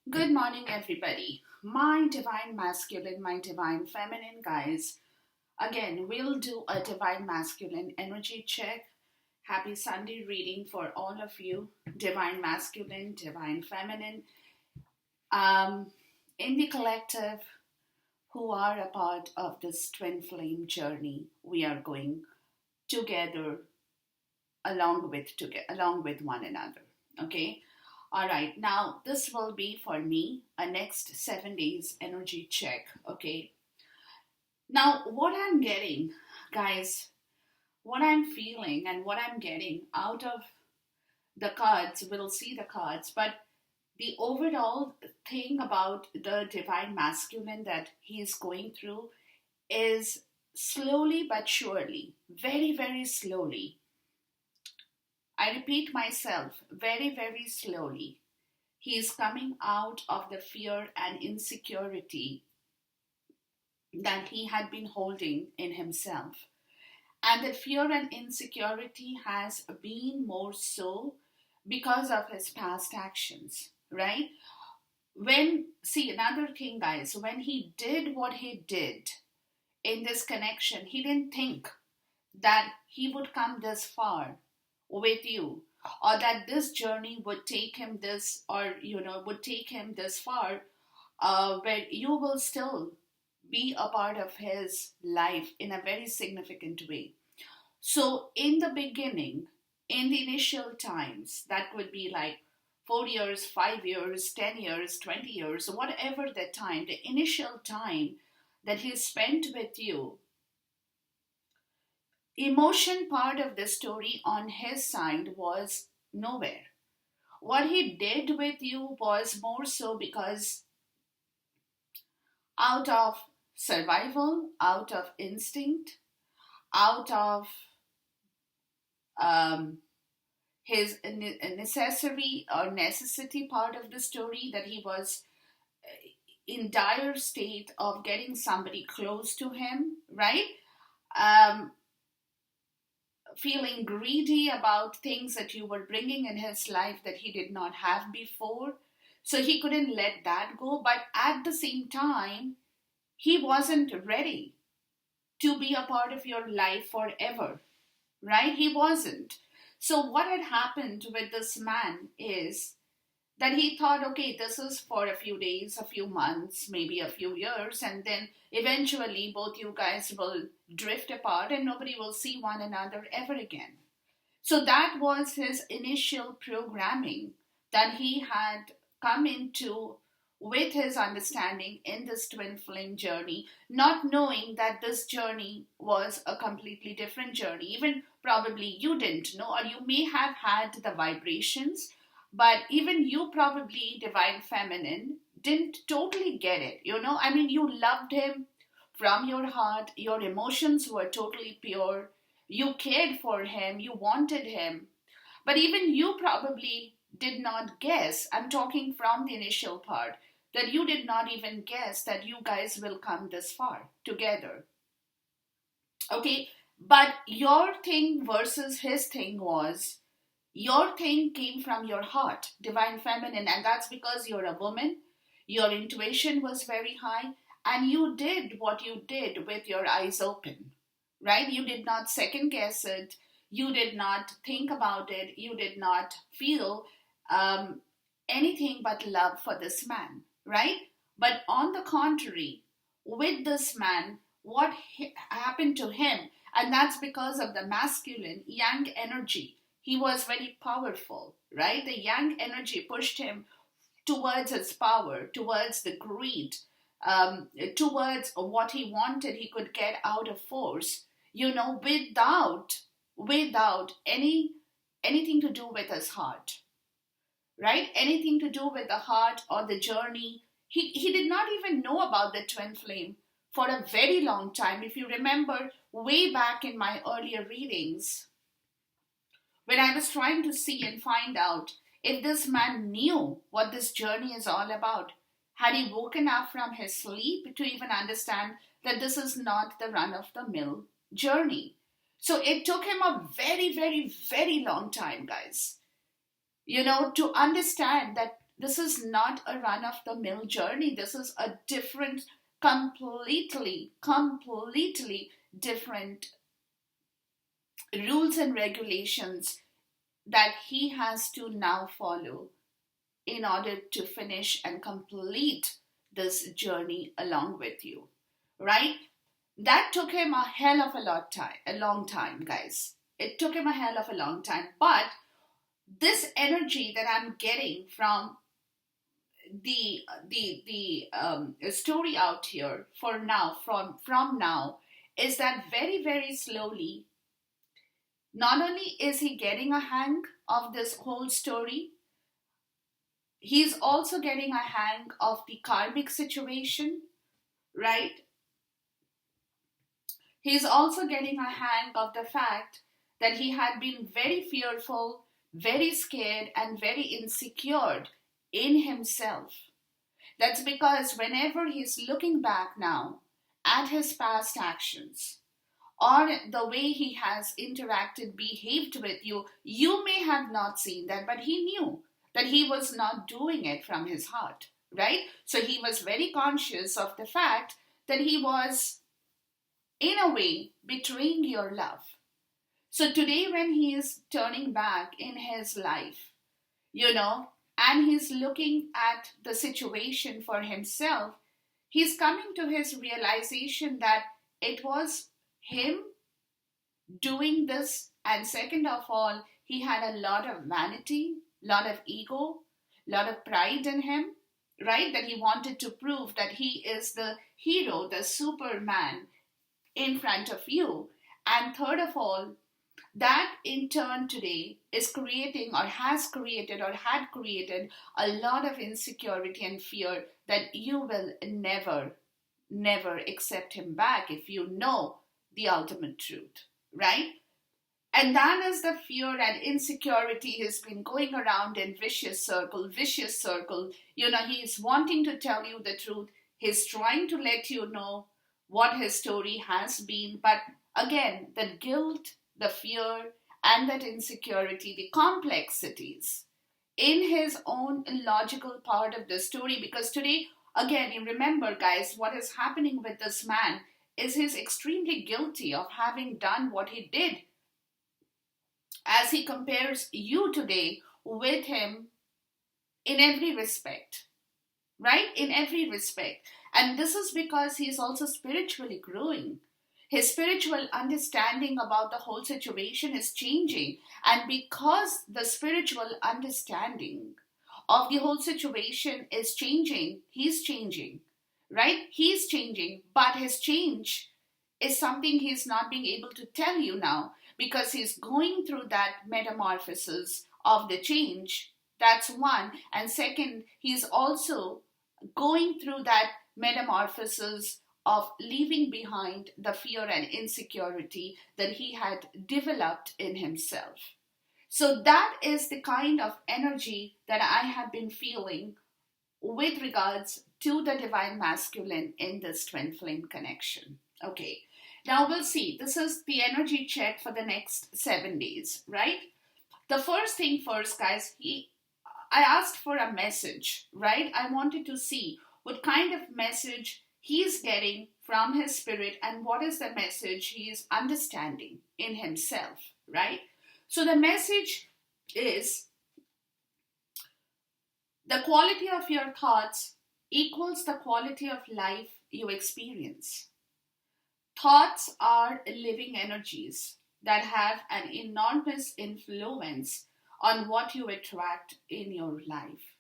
Good morning, everybody. My divine masculine, my divine feminine guys. Again, we'll do a divine masculine energy check. Happy Sunday reading for all of you. Divine masculine, divine feminine. Um, in the collective, who are a part of this twin flame journey, we are going together along with one another. Okay. All right, now this will be for me a next 7 days energy check. Okay, now what I'm getting, guys, what I'm feeling and what I'm getting out of the cards, we'll see the cards, but the overall thing about the divine masculine that he is going through is slowly but surely, very, very slowly. I repeat myself, very, very slowly. He is coming out of the fear and insecurity that he had been holding in himself. And that fear and insecurity has been more so because of his past actions, right? See, another thing, guys, when he did what he did in this connection, he didn't think that he would come this far with you, or that this journey would take him this, or would take him this far, where you will still be a part of his life in a very significant way. So in the beginning, in the initial times, that could be like 4 years, 5 years, 10 years, 20 years, whatever the time, the initial time that he spent with you, emotion part of the story on his side was nowhere. What he did with you was more so because out of survival, out of instinct, out of um, his necessary or necessity part of the story, that he was in dire state of getting somebody close to him, right? Um, Feeling greedy about things that you were bringing in his life that he did not have before. So he couldn't let that go. But at the same time, he wasn't ready to be a part of your life forever, right? He wasn't. So what had happened with this man is that he thought, okay, this is for a few days, a few months, maybe a few years, and then eventually both you guys will drift apart and nobody will see one another ever again. So that was his initial programming that he had come into with his understanding in this twin flame journey, not knowing that this journey was a completely different journey. Even probably you didn't know, or you may have had the vibrations, but even you, probably divine feminine, didn't totally get it. I mean, you loved him from your heart, your emotions were totally pure, you cared for him, you wanted him, but even you probably did not guess. I'm talking from the initial part, that you did not even guess that you guys will come this far together. Okay, but your thing versus his thing was, your thing came from your heart, divine feminine, and that's because you're a woman. Your intuition was very high, and you did what you did with your eyes open, right? You did not second guess it, you did not think about it, you did not feel um, anything but love for this man, right? But on the contrary, with this man, what happened to him, and that's because of the masculine yang energy. He was very powerful, right? The yang energy pushed him towards his power, towards the greed, towards what he wanted he could get out of force, without anything to do with his heart, right? Anything to do with the heart or the journey. He did not even know about the twin flame for a very long time. If you remember way back in my earlier readings, when I was trying to see and find out if this man knew what this journey is all about, had he woken up from his sleep to even understand that this is not the run of the mill journey. So it took him a very, very, very long time, guys, to understand that This is not a run of the mill journey. This is a different, completely different rules and regulations that he has to now follow in order to finish and complete this journey along with you, right? That took him a long time, guys. It took him a hell of a long time. But this energy that I'm getting from the story out here for now, from now, is that very, very slowly, not only is he getting a hang of this whole story, he's also getting a hang of the karmic situation, right? He's also getting a hang of the fact that he had been very fearful, very scared, and very insecure in himself. That's because whenever he's looking back now at his past actions, or the way he has interacted, behaved with you, you may have not seen that, but he knew that he was not doing it from his heart, right? So he was very conscious of the fact that he was, in a way, betraying your love. So today, when he is turning back in his life, and he's looking at the situation for himself, he's coming to his realization that it was him doing this, and second of all, he had a lot of vanity, lot of ego, lot of pride in him, right? That he wanted to prove that he is the hero, the superman in front of you. And third of all, that in turn today is creating or has created or had created a lot of insecurity and fear that you will never accept him back if you know the ultimate truth, right? And that is the fear and insecurity has been going around in vicious circle. He's wanting to tell you the truth. He's trying to let you know what his story has been. But again, the guilt, the fear, and that insecurity, the complexities in his own logical part of the story. Because today, again, you remember, guys, what is happening with this man is he's extremely guilty of having done what he did. As he compares you today with him in every respect, right? In every respect. And this is because he is also spiritually growing. His spiritual understanding about the whole situation is changing. And because the spiritual understanding of the whole situation is changing, he's changing, right? He's changing, but his change is something he's not being able to tell you now because he's going through that metamorphosis of the change. That's one. And second, he's also going through that metamorphosis of leaving behind the fear and insecurity that he had developed in himself. So that is the kind of energy that I have been feeling with regards to the divine masculine in this twin flame connection. Okay, now we'll see. This is the energy check for the next 7 days, right? The first thing first, guys, I asked for a message, right? I wanted to see what kind of message he's getting from his spirit and what is the message he is understanding in himself, right? So the message is the quality of your thoughts equals the quality of life you experience. Thoughts are living energies that have an enormous influence on what you attract in your life.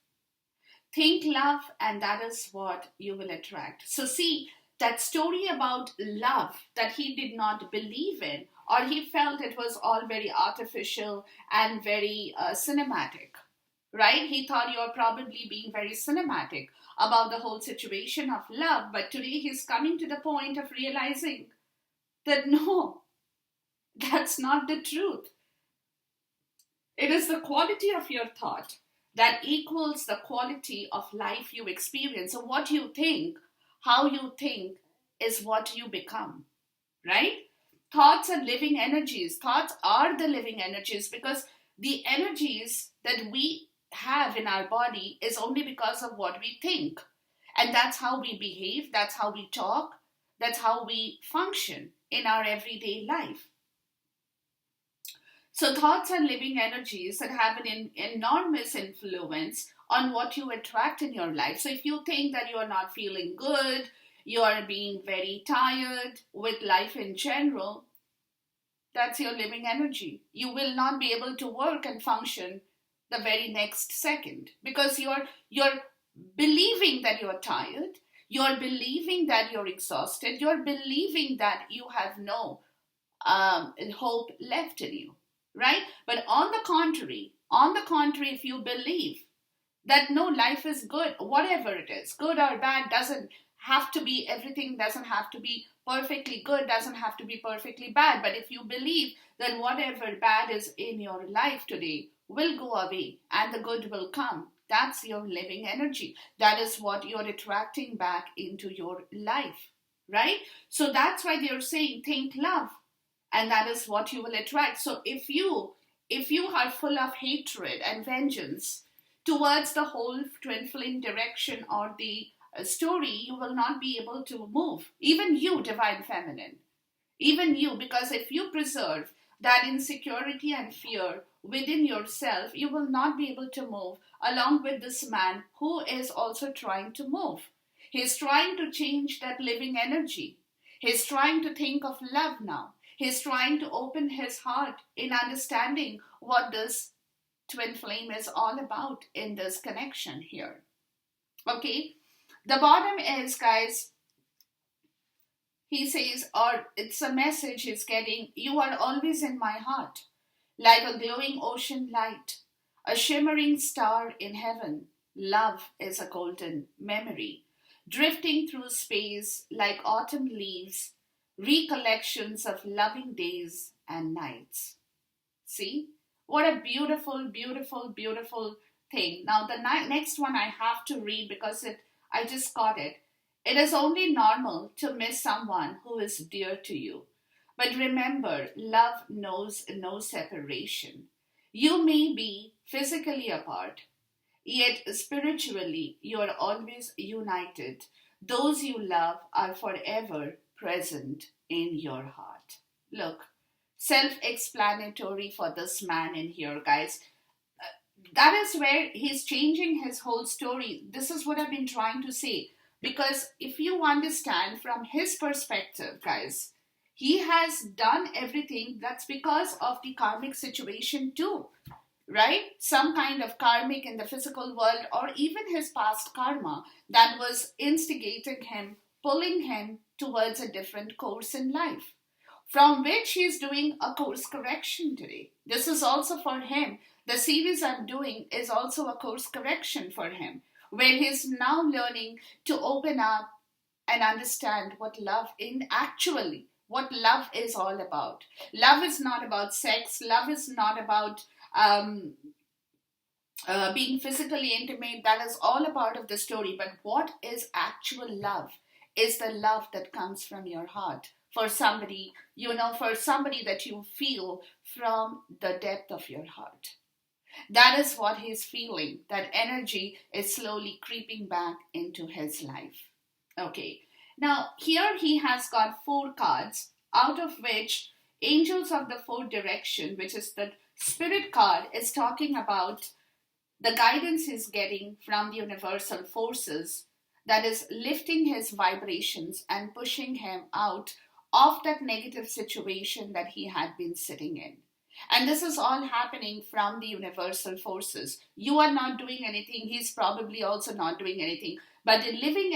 Think love, and that is what you will attract. So see, that story about love that he did not believe in, or he felt it was all very artificial and very cinematic, right? He thought you were probably being very cinematic about the whole situation of love. But today he's coming to the point of realizing that no, that's not the truth. It is the quality of your thought that equals the quality of life you experience. So what you think, how you think is what you become, right? Thoughts are living energies. Thoughts are the living energies because the energies that we have in our body is only because of what we think. And that's how we behave, that's how we talk, that's how we function in our everyday life. So, thoughts are living energies that have an enormous influence on what you attract in your life. So, if you think that you are not feeling good, you are being very tired with life in general, that's your living energy. You will not be able to work and function the very next second because you're believing that you're tired, you're believing that you're exhausted, you're believing that you have no hope left in you, right? But on the contrary, if you believe that no, life is good, whatever it is, good or bad, doesn't have to be, everything doesn't have to be perfectly good, doesn't have to be perfectly bad. But if you believe that whatever bad is in your life today will go away and the good will come, that's your living energy. That is what you're attracting back into your life, right? So that's why they're saying think love, and that is what you will attract. So if you are full of hatred and vengeance towards the whole twin flame direction or the story, you will not be able to move. Even you, divine feminine, even you, because if you preserve that insecurity and fear within yourself, you will not be able to move along with this man who is also trying to move. He's trying to change that living energy. He's trying to think of love now. He's trying to open his heart in understanding what this twin flame is all about in this connection here. Okay? The bottom is, guys, he says, or it's a message he's getting, you are always in my heart, like a glowing ocean light, a shimmering star in heaven. Love is a golden memory, drifting through space like autumn leaves, recollections of loving days and nights. See? What a beautiful, beautiful, beautiful thing. Now, the next one I have to read because I just got it. It is only normal to miss someone who is dear to you. But remember, love knows no separation. You may be physically apart, yet spiritually you are always united. Those you love are forever present in your heart. Look, self explanatory for this man in here, guys. That is where he's changing his whole story. This is what I've been trying to say. Because if you understand from his perspective, guys, he has done everything. That's because of the karmic situation too, right? Some kind of karmic in the physical world, or even his past karma that was instigating him, pulling him towards a different course in life, from which he's doing a course correction today. This is also for him. The series I'm doing is also a course correction for him, where he's now learning to open up and understand what love in actually what love is all about. Love is not about sex. Love is not about being physically intimate. That is all a part of the story. But what is actual love is the love that comes from your heart for somebody, for somebody that you feel from the depth of your heart. That is what he's feeling. That energy is slowly creeping back into his life. Okay. Now, here he has got 4 cards, out of which Angels of the Fourth Direction, which is the spirit card, is talking about the guidance he's getting from the universal forces that is lifting his vibrations and pushing him out of that negative situation that he had been sitting in. And this is all happening from the universal forces. You are not doing anything. He's probably also not doing anything. But the living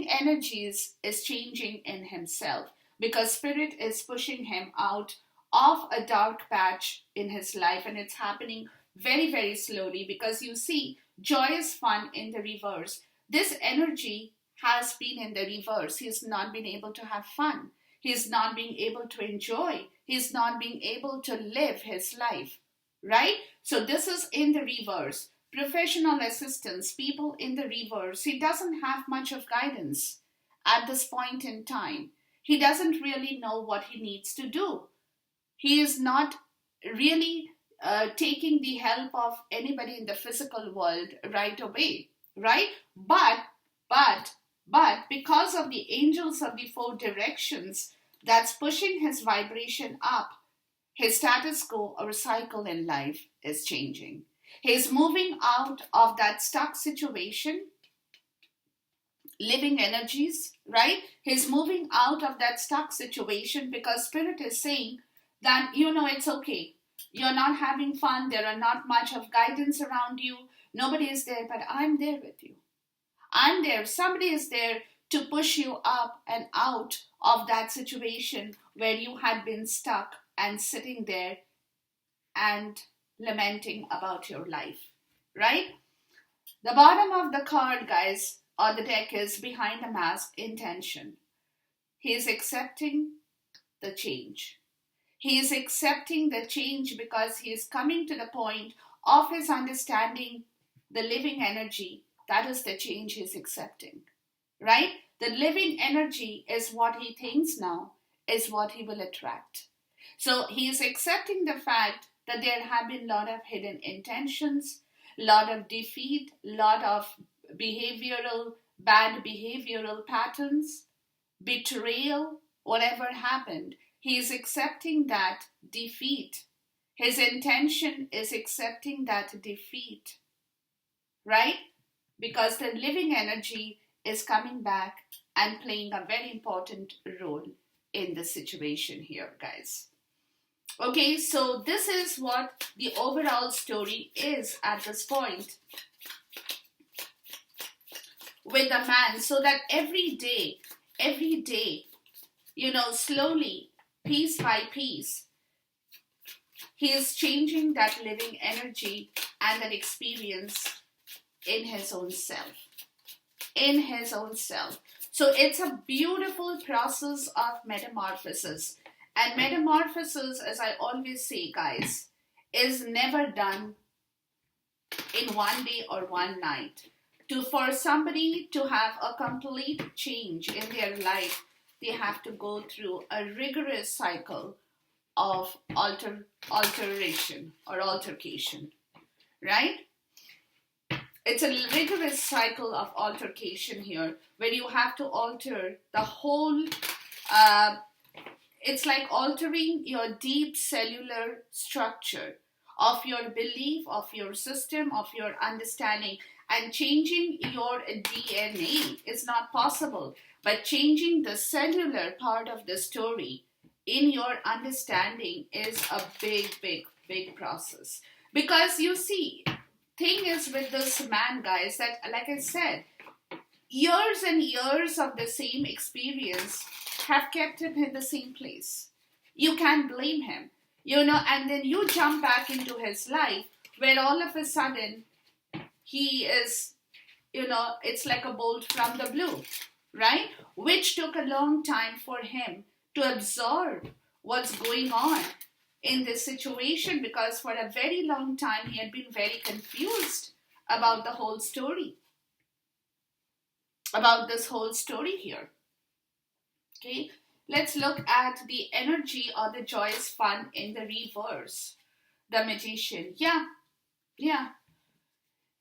energies is changing in himself because spirit is pushing him out of a dark patch in his life. And it's happening very, very slowly because you see, joy is fun in the reverse. This energy has been in the reverse. He's not been able to have fun. He's not being able to enjoy. He's not being able to live his life, right? So this is in the reverse. Professional assistants, people in the reverse, he doesn't have much of guidance at this point in time. He doesn't really know what he needs to do. He is not really taking the help of anybody in the physical world right away, right? But because of the angels of the four directions that's pushing his vibration up, his status quo or cycle in life is changing. He's moving out of that stuck situation, living energies, right? He's moving out of that stuck situation because Spirit is saying that, it's okay. You're not having fun. There are not much of guidance around you. Nobody is there, but I'm there with you. I'm there. Somebody is there to push you up and out of that situation where you had been stuck and sitting there and lamenting about your life, right? The bottom of the card, guys, or the deck is behind the mask, intention. He is accepting the change. He is accepting the change because he is coming to the point of his understanding the living energy. That is the change he is accepting, right? The living energy is what he thinks now, is what he will attract. So he is accepting the fact that there have been a lot of hidden intentions, a lot of defeat, a lot of bad behavioral patterns, betrayal, whatever happened. He is accepting that defeat. His intention is accepting that defeat, right? Because the living energy is coming back and playing a very important role in the situation here, guys. Okay, so this is what the overall story is at this point with the man, so that every day, slowly, piece by piece, he is changing that living energy and that experience in his own self. So it's a beautiful process of metamorphosis. And metamorphosis, as I always say, guys, is never done in one day or one night. For somebody to have a complete change in their life, they have to go through a rigorous cycle of altercation, right? It's a rigorous cycle of altercation here, where you have to alter the whole, it's like altering your deep cellular structure of your belief, of your system, of your understanding. And changing your DNA is not possible, but changing the cellular part of the story in your understanding is a big process. Because you see, thing is with this man, guys, that, like I said, years and years of the same experience have kept him in the same place. You can't blame him, and then you jump back into his life where all of a sudden he is, it's like a bolt from the blue, right? Which took a long time for him to absorb what's going on in this situation, because for a very long time he had been very confused about the whole story, about this whole story here. Okay, let's look at the energy or the joyous fun in the reverse. The magician, yeah.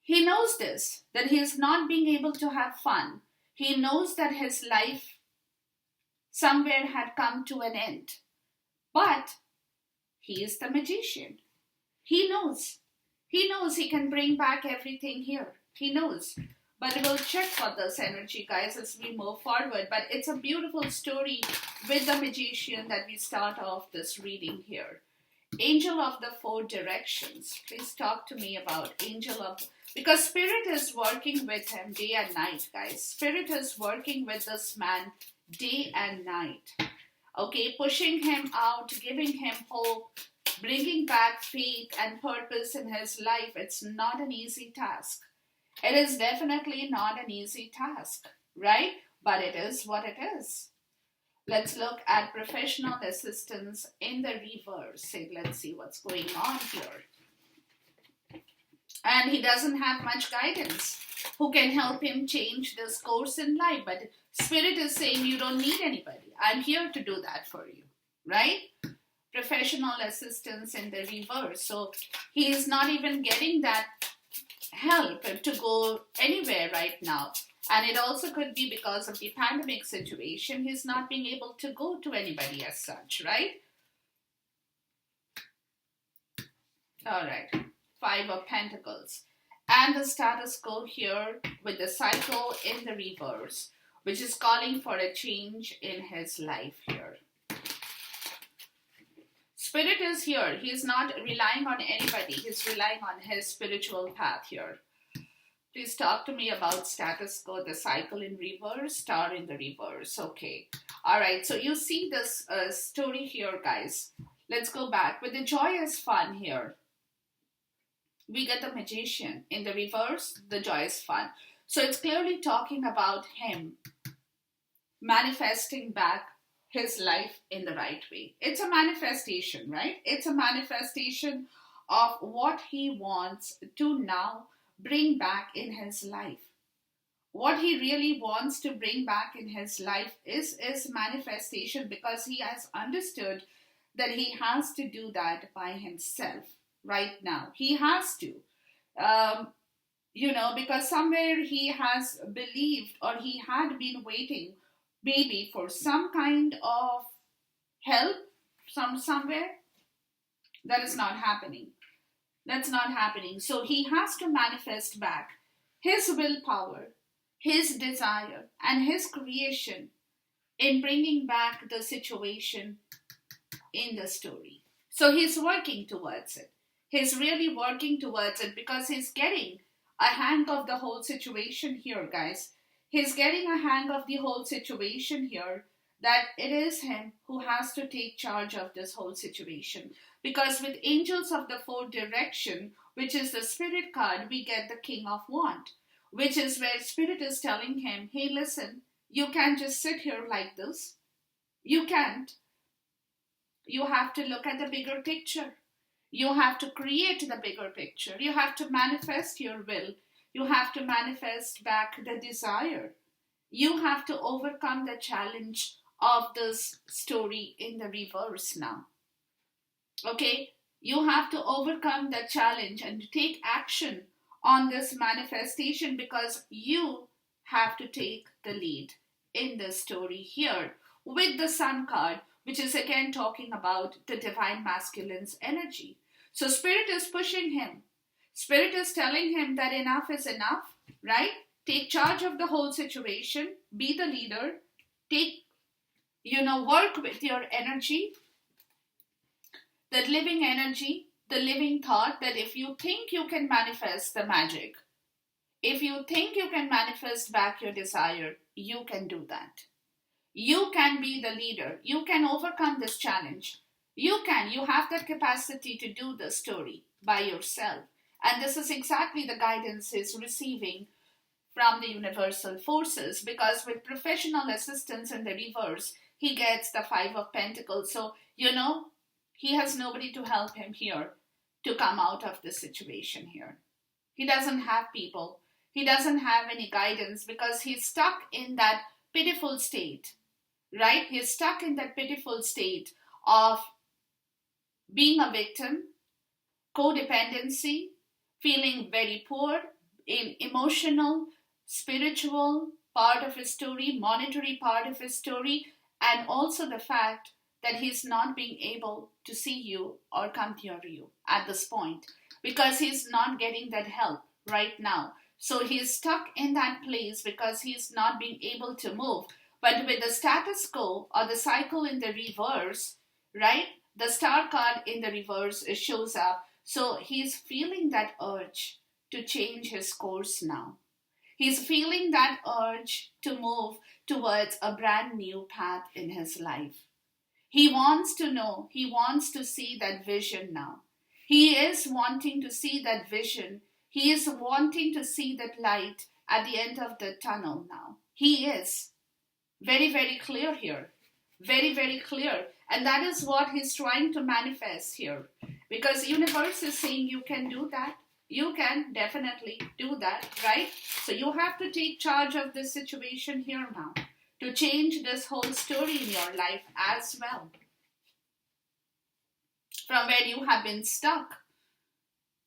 He knows this, that he is not being able to have fun. He knows that his life somewhere had come to an end. But he is the magician. He knows he can bring back everything here. He knows. But we'll check for this energy, guys, as we move forward. But it's a beautiful story with the magician that we start off this reading here. Angel of the Four Directions. Please talk to me about Angel of... Because Spirit is working with him day and night, guys. Spirit is working with this man day and night. Okay, pushing him out, giving him hope, bringing back faith and purpose in his life. It's not an easy task. It is definitely not an easy task, right? But it is what it is. Let's look at professional assistance in the reverse. Let's see what's going on here. And he doesn't have much guidance. Who can help him change this course in life? But Spirit is saying you don't need anybody. I'm here to do that for you, right? professional assistance in the reverse. So he is not even getting that help to go anywhere right now. And it also could be because of the pandemic situation, he's not being able to go to anybody as such, right? All right, Five of Pentacles. And the status quo here with the cycle in the reverse, which is calling for a change in his life here. Spirit is here. He is not relying on anybody. He's relying on his spiritual path here. Please talk to me about status quo, the cycle in reverse, star in the reverse. Okay. All right. So you see this story here, guys. Let's go back. With the joyous fun here, we get the Magician. In the reverse, the joyous fun. So it's clearly talking about him manifesting back his life in the right way. It's a manifestation, right? It's a manifestation of what he wants to now bring back in his life. What he really wants to bring back in his life is manifestation, because he has understood that he has to do that by himself right now. He has to. Because somewhere he has believed, or he had been waiting maybe for some kind of help somewhere. That is not happening. That's not happening. So he has to manifest back his willpower, his desire, and his creation in bringing back the situation in the story. So he's working towards it. He's really working towards it because he's getting a hang of the whole situation here, guys. He's getting a hang of the whole situation here, that it is him who has to take charge of this whole situation. Because with Angels of the Fourth Direction, which is the Spirit card, we get the King of Wands, which is where Spirit is telling him, hey, listen, you can't just sit here like this. You can't. You have to look at the bigger picture. You have to create the bigger picture. You have to manifest your will. You have to manifest back the desire. You have to overcome the challenge of this story in the reverse now. Okay? You have to overcome the challenge and take action on this manifestation, because you have to take the lead in the story here with the Sun card, which is again talking about the divine masculine's energy. So Spirit is pushing him. Spirit is telling him that enough is enough, right? Take charge of the whole situation. Be the leader. Work with your energy. That living energy, the living thought, that if you think you can manifest the magic, if you think you can manifest back your desire, you can do that. You can be the leader. You can overcome this challenge. You have that capacity to do the story by yourself. And this is exactly the guidance he's receiving from the universal forces, because with professional assistance in the reverse, he gets the Five of Pentacles. So, he has nobody to help him here to come out of this situation here. He doesn't have people. He doesn't have any guidance, because he's stuck in that pitiful state, right? He's stuck in that pitiful state of being a victim, codependency, feeling very poor in emotional, spiritual part of his story, monetary part of his story, and also the fact that he's not being able to see you or come near you at this point, because he's not getting that help right now. So he's stuck in that place because he's not being able to move. But with the status quo or the cycle in the reverse, right? The Star card in the reverse shows up. So he's feeling that urge to change his course now. He's feeling that urge to move towards a brand new path in his life. He wants to know, he wants to see that vision now. He is wanting to see that vision. He is wanting to see that light at the end of the tunnel now. He is very, very clear here. Very, very clear. And that is what he's trying to manifest here. Because universe is saying you can do that. You can definitely do that, right? So you have to take charge of this situation here now to change this whole story in your life as well. from where you have been stuck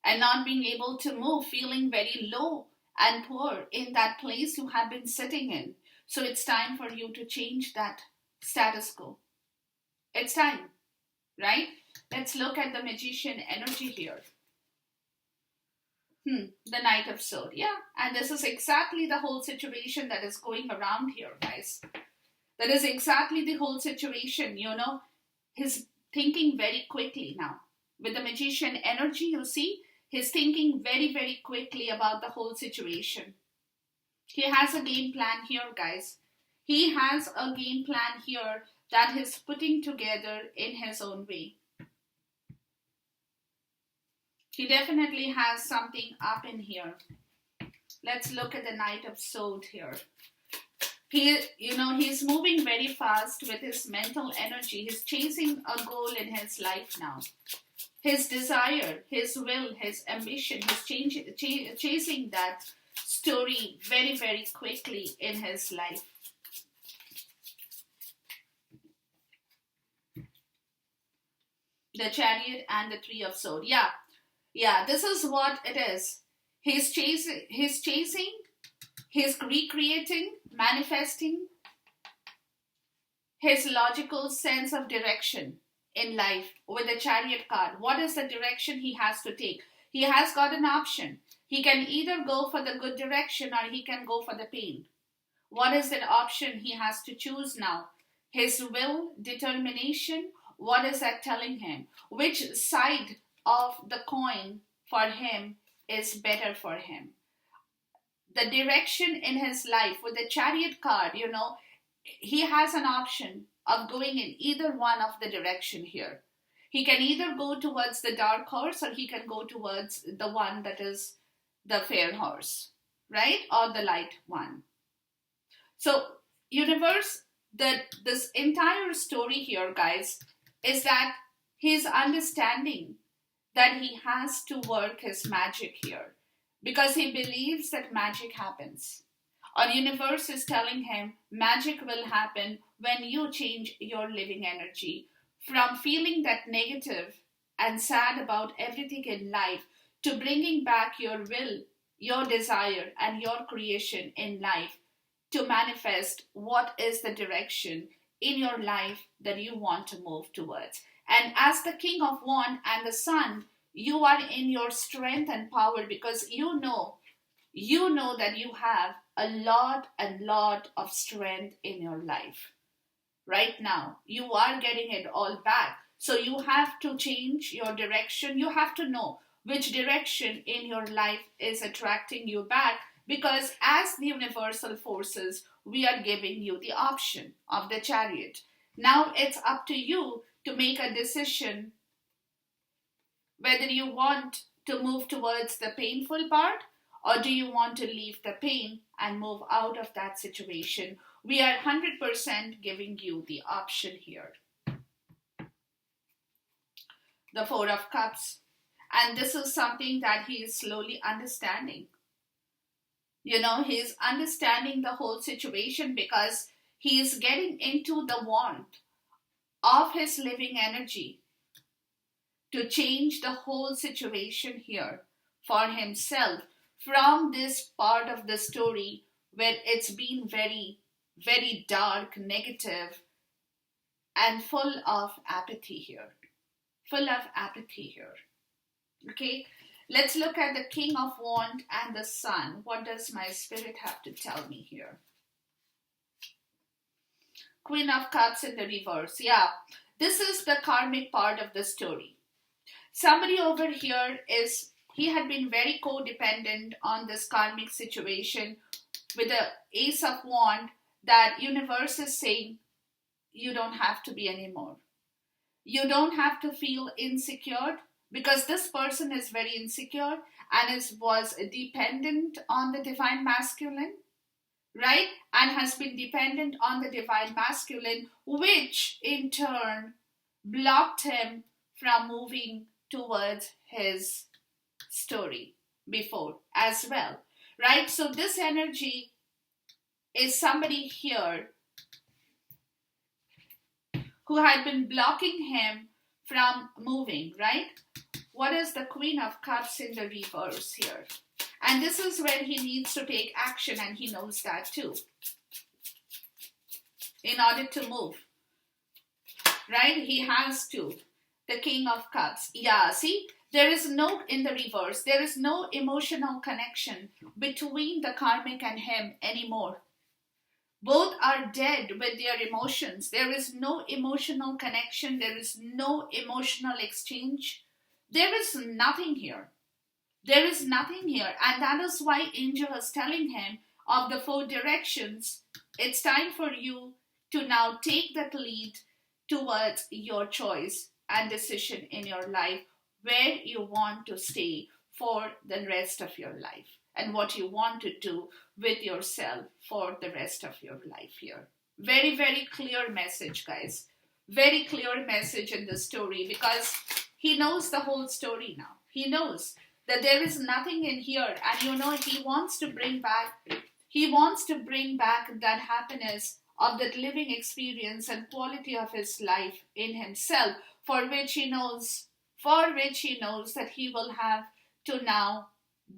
and not being able to move, feeling very low and poor in that place you have been sitting in. So it's time for you to change that status quo. It's time, right? Let's look at the magician energy here. The Knight of Swords. Yeah, and this is exactly the whole situation that is going around here, guys. That is exactly the whole situation, He's thinking very quickly now. With the magician energy, you see, he's thinking very, very quickly about the whole situation. He has a game plan here, guys. He has a game plan here that he's putting together in his own way. He definitely has something up in here. Let's look at the Knight of Swords here. He's moving very fast with his mental energy. He's chasing a goal in his life now. His desire, his will, his ambition, he's chasing that story very, very quickly in his life. The Chariot and the Three of Swords. Yeah, this is what it is. He's chasing, he's recreating, manifesting his logical sense of direction in life with the Chariot card. What is the direction he has to take? He has got an option. He can either go for the good direction or he can go for the pain. What is that option he has to choose now? His will, determination, what is that telling him? Which side of the coin for him is better for him? The direction in his life with the Chariot card, he has an option of going in either one of the direction here. He can either go towards the dark horse or he can go towards the one that is the fair horse, right? Or the light one. So, universe, this entire story here, guys, is that he's understanding that he has to work his magic here because he believes that magic happens. Our universe is telling him magic will happen when you change your living energy from feeling that negative and sad about everything in life to bringing back your will, your desire, and your creation in life to manifest what is the direction in your life that you want to move towards. And as the King of Wands and the Sun, you are in your strength and power because you know that you have a lot of strength in your life. Right now, you are getting it all back. So you have to change your direction. You have to know which direction in your life is attracting you back because as the universal forces, we are giving you the option of the Chariot. Now it's up to you to make a decision whether you want to move towards the painful part or do you want to leave the pain and move out of that situation. We are 100% giving you the option here. The Four of Cups. And this is something that he is slowly understanding. He's understanding the whole situation because he is getting into the want of his living energy to change the whole situation here for himself from this part of the story where it's been very, very dark, negative, and full of apathy here. Okay, let's look at the King of Wands and the Sun. What does my spirit have to tell me here? Queen of Cups in the reverse. Yeah, this is the karmic part of the story. Somebody over here he had been very codependent on this karmic situation with the Ace of Wands that universe is saying, you don't have to be anymore. You don't have to feel insecure because this person is very insecure and was dependent on the divine masculine, right? And has been dependent on the divine masculine, which in turn blocked him from moving towards his story before as well, right? So this energy is somebody here who had been blocking him from moving, right? What is the Queen of Cups in the reverse here? And this is where he needs to take action, and he knows that too, in order to move, right? He has to. The King of Cups. Yeah, see, there is no, in the reverse, there is no emotional connection between the karmic and him anymore. Both are dead with their emotions. There is no emotional connection. There is no emotional exchange. There is nothing here. There is nothing here. And that is why Angel is telling him of the 4 directions. It's time for you to now take that lead towards your choice and decision in your life, where you want to stay for the rest of your life and what you want to do with yourself for the rest of your life here. Very, very clear message, guys. Very clear message in the story, because he knows the whole story now. He knows that there is nothing in here, and he wants to bring back that happiness of that living experience and quality of his life in himself, for which he knows that he will have to now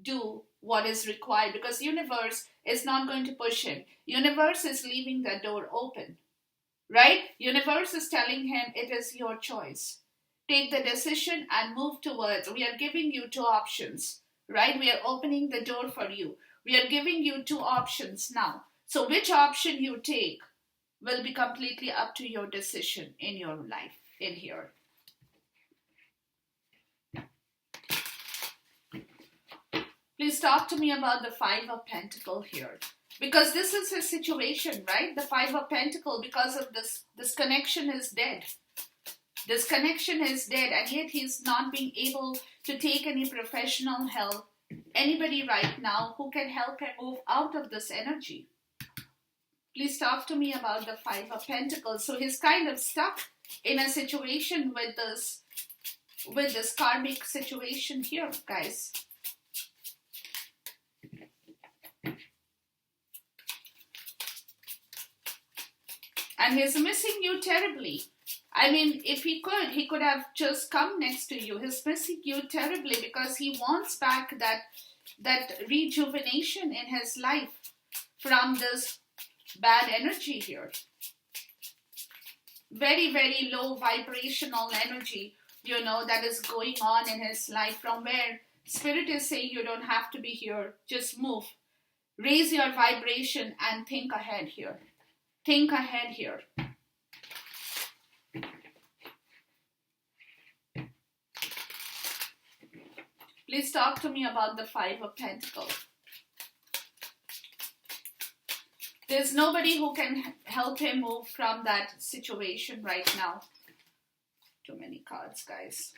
do what is required, because universe is not going to push him. Universe is leaving the door open, right? Universe is telling him it is your choice. Take the decision and move towards. We are giving you 2 options, right? We are opening the door for you. We are giving you 2 options now. So which option you take will be completely up to your decision in your life in here. Please talk to me about the 5 of Pentacles here. Because this is his situation, right? The 5 of Pentacles, because of this connection is dead. This connection is dead, and yet he's not being able to take any professional help. Anybody right now who can help him move out of this energy. Please talk to me about the 5 of Pentacles. So he's kind of stuck in a situation with this karmic situation here, guys. And he's missing you terribly. I mean, if he could have just come next to you. He's missing you terribly because he wants back that rejuvenation in his life from this bad energy here. Very, very low vibrational energy, that is going on in his life, from where Spirit is saying you don't have to be here. Just move. Raise your vibration and think ahead here. Think ahead here. Please talk to me about the 5 of Pentacles. There's nobody who can help him move from that situation right now. Too many cards, guys.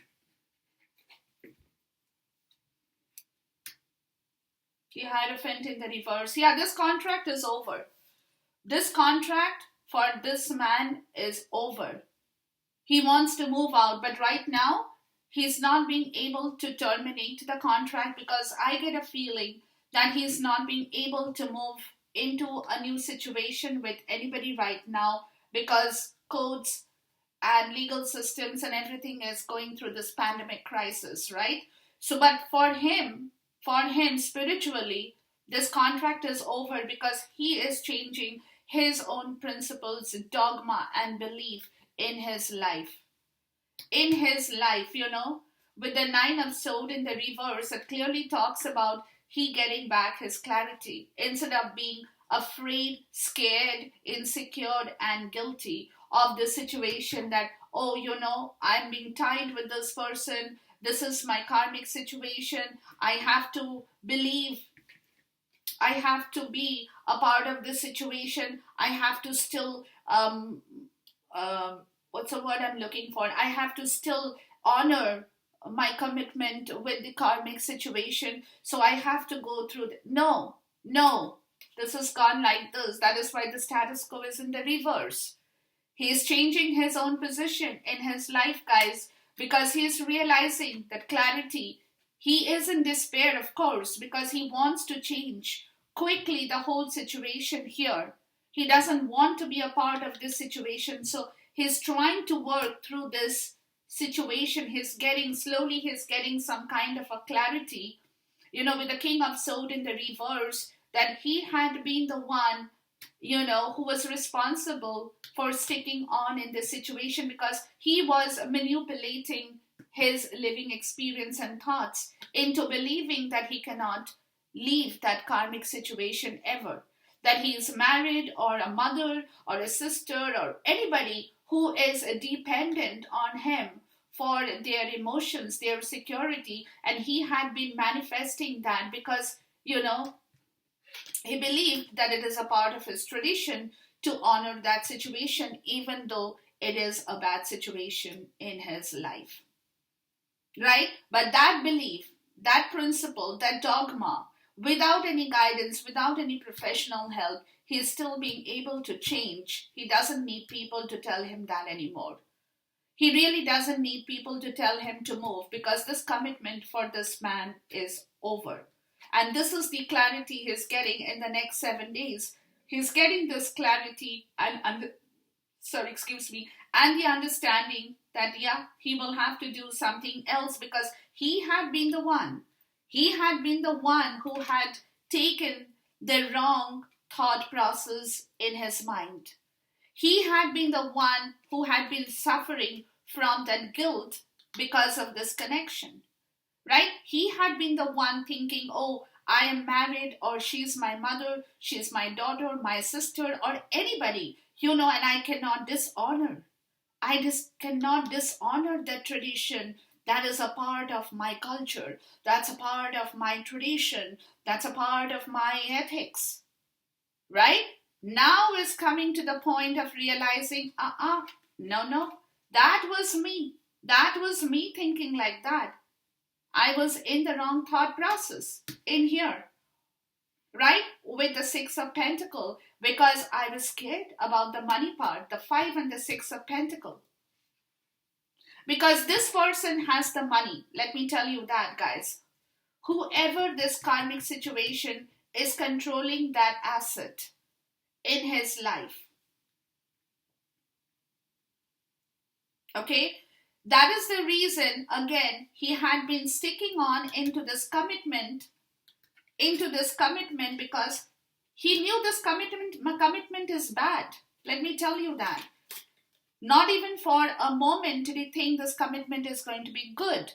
The Hierophant in the reverse. Yeah, this contract is over. This contract for this man is over. He wants to move out, but right now, he's not being able to terminate the contract, because I get a feeling that he's not being able to move into a new situation with anybody right now, because codes and legal systems and everything is going through this pandemic crisis, right? So, but for him spiritually, this contract is over, because he is changing his own principles, dogma, and belief in his life. In his life, with the 9 of Swords in the reverse, it clearly talks about he getting back his clarity instead of being afraid, scared, insecure, and guilty of the situation that, I'm being tied with this person. This is my karmic situation. I have to believe. I have to be a part of this situation. I have to still, what's the word I'm looking for? I have to still honor my commitment with the karmic situation. So I have to go through. No, this has gone like this. That is why the status quo is in the reverse. He is changing his own position in his life, guys, because he is realizing that clarity. He is in despair, of course, because he wants to change quickly the whole situation here. He doesn't want to be a part of this situation, so he's trying to work through this situation, slowly he's getting some kind of a clarity, with the King of Sword in the reverse, that he had been the one, who was responsible for sticking on in this situation, because he was manipulating his living experience and thoughts into believing that he cannot leave that karmic situation ever. That he is married, or a mother, or a sister, or anybody who is dependent on him for their emotions, their security, and he had been manifesting that because, he believed that it is a part of his tradition to honor that situation, even though it is a bad situation in his life. Right? But that belief, that principle, that dogma, without any guidance, without any professional help, he is still being able to change. He doesn't need people to tell him that anymore. He really doesn't need people to tell him to move, because this commitment for this man is over. And this is the clarity he's getting in the next 7 days. He's getting this clarity and the understanding that, he will have to do something else, because he had been the one. He had been the one who had taken the wrong thought process in his mind. He had been the one who had been suffering from that guilt because of this connection. Right? He had been the one thinking, oh, I am married, or she's my mother, she's my daughter, my sister, or anybody, and I cannot dishonor. I just cannot dishonor that tradition. That is a part of my culture. That's a part of my tradition. That's a part of my ethics. Right? Now is coming to the point of realizing, no, that was me. That was me thinking like that. I was in the wrong thought process in here, right? With the 6 of Pentacles, because I was scared about the money part, the 5 and the 6 of Pentacles. Because this person has the money. Let me tell you that, guys. Whoever this karmic situation is controlling that asset in his life. Okay? That is the reason, again, he had been sticking on into this commitment, because he knew this commitment is bad. Let me tell you that. Not even for a moment did he think this commitment is going to be good.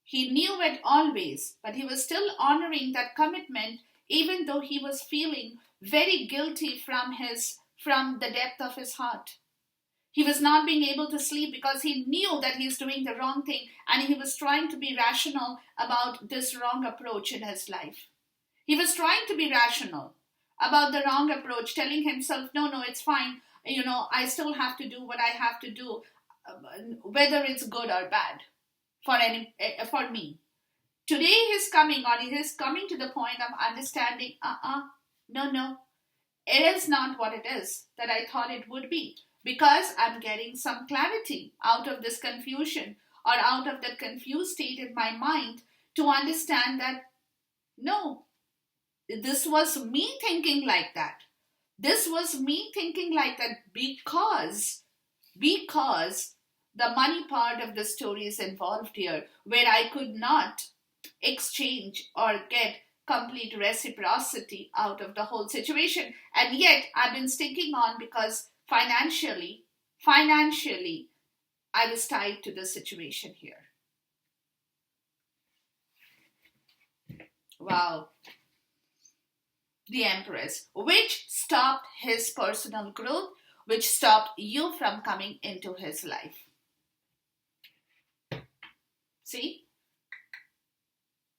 He knew it always, but he was still honoring that commitment, even though he was feeling very guilty from the depth of his heart. He was not being able to sleep because he knew that he's doing the wrong thing, and he was trying to be rational about this wrong approach in his life. He was trying to be rational about the wrong approach, telling himself, no, it's fine. I still have to do what I have to do, whether it's good or bad for me. Today he's coming to the point of understanding, no, it is not what it is that I thought it would be. Because I'm getting some clarity out of this confusion, or out of that confused state in my mind, to understand that, no, this was me thinking like that. This was me thinking like that because the money part of the story is involved here, where I could not exchange or get complete reciprocity out of the whole situation. And yet I've been sticking on because financially, I was tied to the situation here. Wow. The Empress, which stopped his personal growth, which stopped you from coming into his life. See?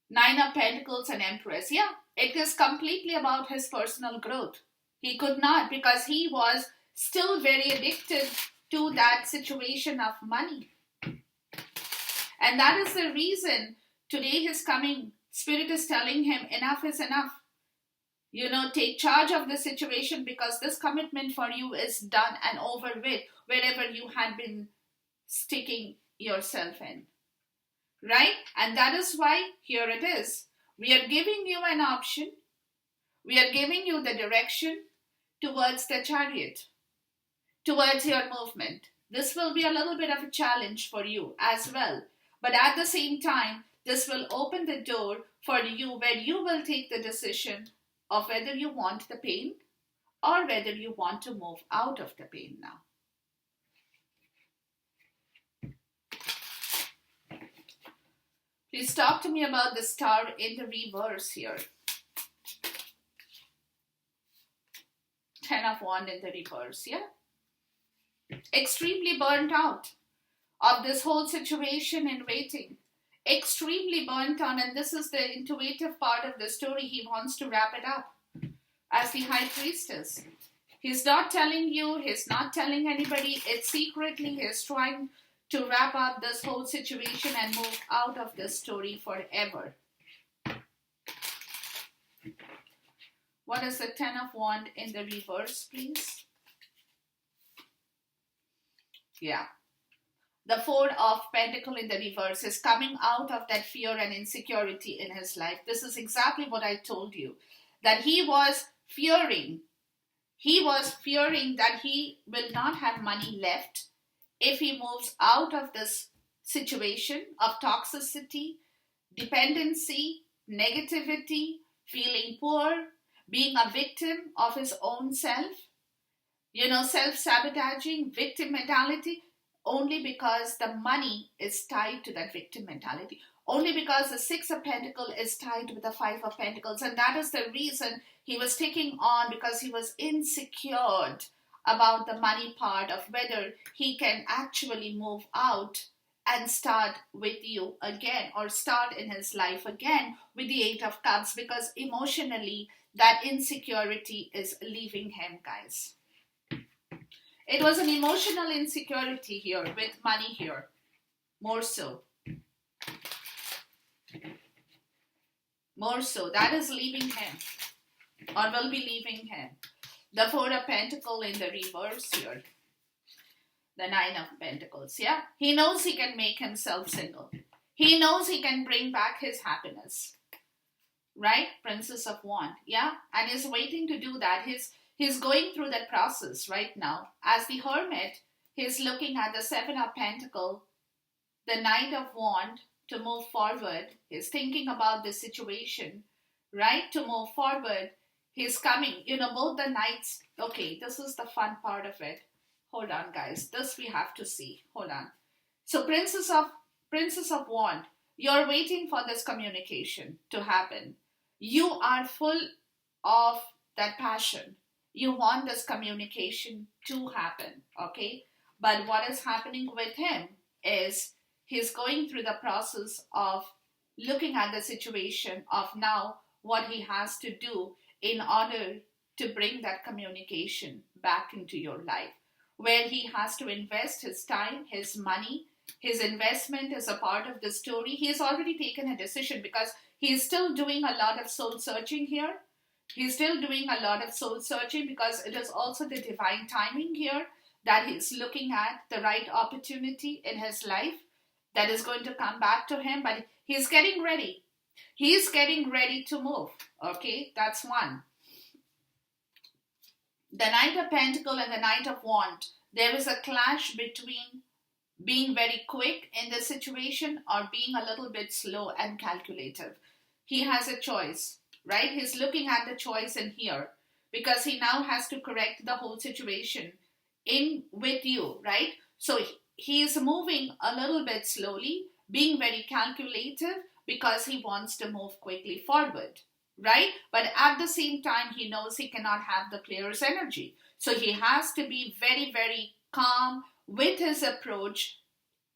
9 of Pentacles and Empress. Yeah, it is completely about his personal growth. He could not, because he was still very addicted to that situation of money. And that is the reason today he's coming. Spirit is telling him enough is enough. Take charge of the situation, because this commitment for you is done and over with, wherever you had been sticking yourself in. Right? And that is why here it is. We are giving you an option. We are giving you the direction towards the Chariot, towards your movement. This will be a little bit of a challenge for you as well. But at the same time, this will open the door for you where you will take the decision of whether you want the pain or whether you want to move out of the pain now. Please talk to me about the star in the reverse here. 10 of Wands in the reverse, yeah? Extremely burnt out of this whole situation and waiting. Extremely burnt out, and this is the intuitive part of the story. He wants to wrap it up as the High Priestess. He's not telling you, he's not telling anybody. It's secretly, he's trying to wrap up this whole situation and move out of this story forever. What is the 10 of Wands in the reverse, please? Yeah. The 4 of Pentacles in the reverse is coming out of that fear and insecurity in his life. This is exactly what I told you. That he was fearing. He was fearing that he will not have money left if he moves out of this situation of toxicity, dependency, negativity, feeling poor, being a victim of his own self, self-sabotaging, victim mentality, only because the money is tied to that victim mentality. Only because the 6 of Pentacles is tied with the 5 of Pentacles. And that is the reason he was taking on, because he was insecure about the money part of whether he can actually move out and start with you again or start in his life again with the 8 of Cups, because emotionally that insecurity is leaving him, guys. It was an emotional insecurity here with money here, more so. More so, that is leaving him or will be leaving him. The 4 of Pentacles in the reverse here. The 9 of Pentacles, yeah? He knows he can make himself single. He knows he can bring back his happiness. Right? Princess of Wands, yeah? And he's waiting to do that. He's going through that process right now. As the Hermit, he's looking at the 7 of Pentacles, the Knight of Wands to move forward. He's thinking about the situation, right? To move forward. He's coming, both the knights. Okay, this is the fun part of it. Hold on, guys. This we have to see. Hold on. So Princess of Wands, you're waiting for this communication to happen. You are full of that passion. You want this communication to happen, okay? But what is happening with him is he's going through the process of looking at the situation of now what he has to do in order to bring that communication back into your life, where he has to invest his time, his money. His investment is a part of the story. He has already taken a decision because he is still doing a lot of soul searching here. He's still doing a lot of soul searching because it is also the divine timing here that he's looking at the right opportunity in his life that is going to come back to him. But he's getting ready. He's getting ready to move. Okay, that's one. The Knight of Pentacles and the Knight of Wands. There is a clash between being very quick in the situation or being a little bit slow and calculative. He has a choice, right? He's looking at the choice in here because he now has to correct the whole situation in with you, right? So he is moving a little bit slowly, being very calculative because he wants to move quickly forward, right? But at the same time, he knows he cannot have the player's energy. So he has to be very, very calm with his approach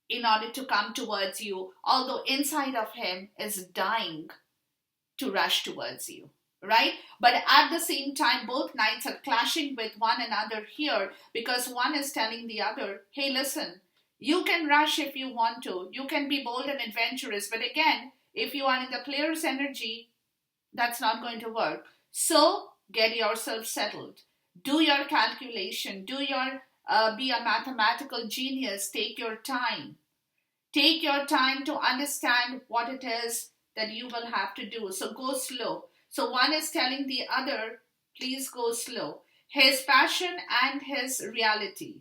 in order to come towards you, although inside of him is dying to rush towards you, right? But at the same time, both knights are clashing with one another here because one is telling the other, hey, listen, you can rush if you want to. You can be bold and adventurous. But again, if you are in the player's energy, that's not going to work. So get yourself settled. Do your calculation. Be a mathematical genius. Take your time. Take your time to understand what it is that you will have to do. So go slow. So one is telling the other, please go slow. His passion and his reality.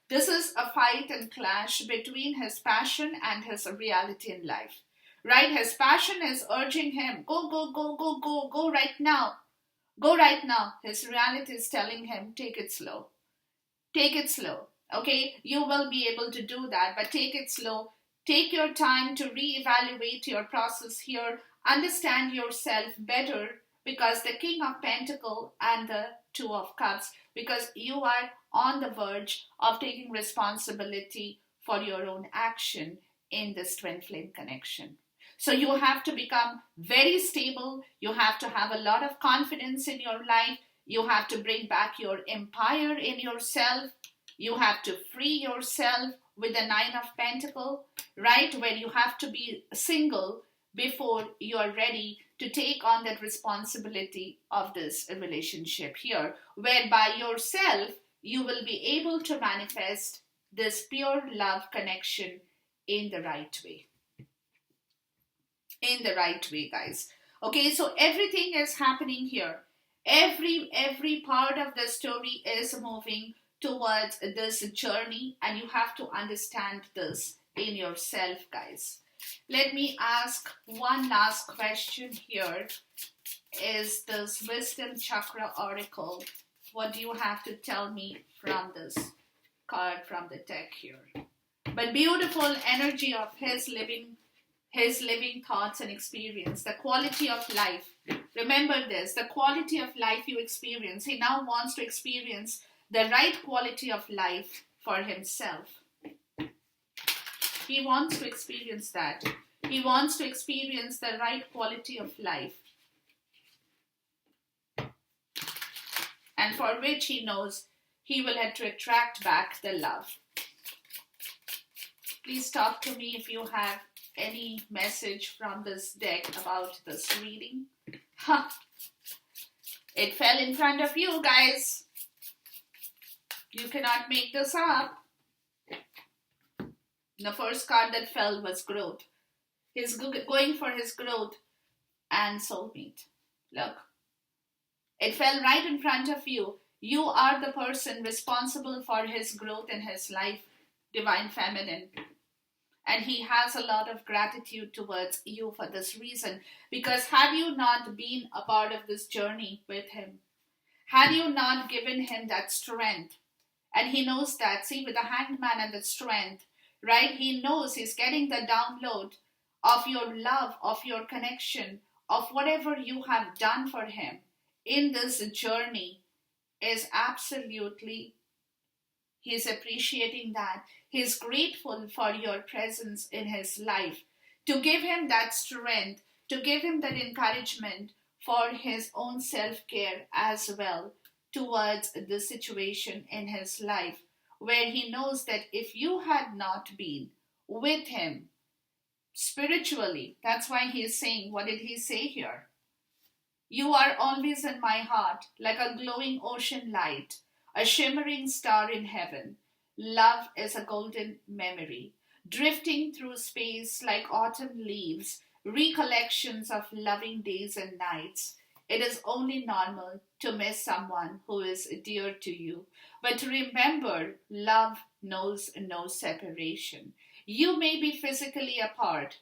This is a fight and clash between his passion and his reality in life. Right? His passion is urging him, go, go, go, go, go, go right now. Go right now. His reality is telling him, take it slow. Take it slow. Okay? You will be able to do that, but take it slow. Take your time to reevaluate your process here. Understand yourself better, because the King of Pentacles and the Two of Cups, because you are on the verge of taking responsibility for your own action in this twin flame connection. So you have to become very stable. You have to have a lot of confidence in your life. You have to bring back your empire in yourself. You have to free yourself with the Nine of Pentacles, right? Where you have to be single before you are ready to take on that responsibility of this relationship here, where by yourself you will be able to manifest this pure love connection in the right way. In the right way, guys. Okay, so everything is happening here. Every part of the story is moving towards this journey, and you have to understand this in yourself, guys. Let me ask one last question here. Is this wisdom chakra oracle? What do you have to tell me from this card from the deck here? But beautiful energy of his living thoughts and experience, the quality of life. Remember this, the quality of life you experience. He now wants to experience the right quality of life for himself. He wants to experience that. He wants to experience the right quality of life. And for which he knows he will have to attract back the love. Please talk to me if you have any message from this deck about this reading. It fell in front of you, guys. You cannot make this up. The first card that fell was growth. He's going for his growth and soulmate. Look. It fell right in front of you. You are the person responsible for his growth in his life, Divine Feminine. And he has a lot of gratitude towards you for this reason. Because had you not been a part of this journey with him, had you not given him that strength, and he knows that, see, with the Hanged Man and the strength, right? He knows he's getting the download of your love, of your connection, of whatever you have done for him in this journey is absolutely, he's appreciating that. He's grateful for your presence in his life, to give him that strength, to give him that encouragement for his own self-care as well towards the situation in his life, where he knows that if you had not been with him spiritually, that's why he is saying, what did he say here? You are always in my heart, like a glowing ocean light, a shimmering star in heaven. Love is a golden memory, drifting through space like autumn leaves, recollections of loving days and nights. It is only normal to miss someone who is dear to you. But remember, love knows no separation. You may be physically apart,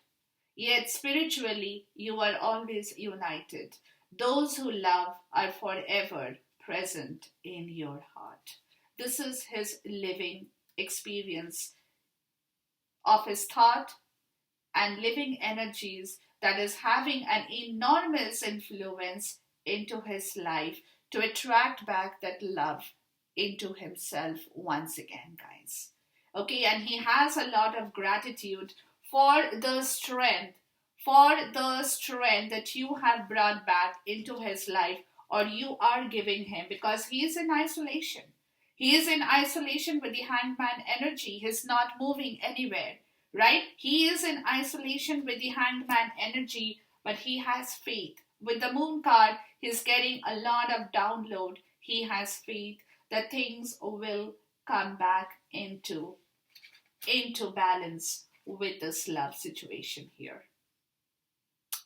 yet spiritually you are always united. Those who love are forever present in your heart. This is his living experience of his thought and living energies that is having an enormous influence into his life to attract back that love into himself once again, guys. Okay, and he has a lot of gratitude for the strength that you have brought back into his life, or you are giving him, because he is in isolation. He is in isolation with the Hanged Man energy. He's not moving anywhere, right? He is in isolation with the Hanged Man energy, but he has faith. With the Moon card, he's getting a lot of download. He has faith that things will come back into balance with this love situation here.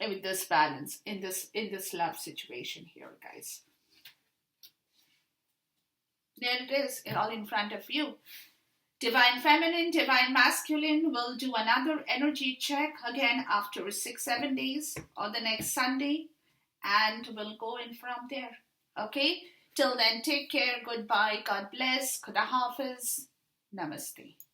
With this balance in this love situation here, guys. There it is, all in front of you. Divine Feminine, Divine Masculine will do another energy check again after 6-7 days on the next Sunday, and we'll go in from there. Okay? Till then, take care. Goodbye. God bless. Khuda Hafiz. Namaste.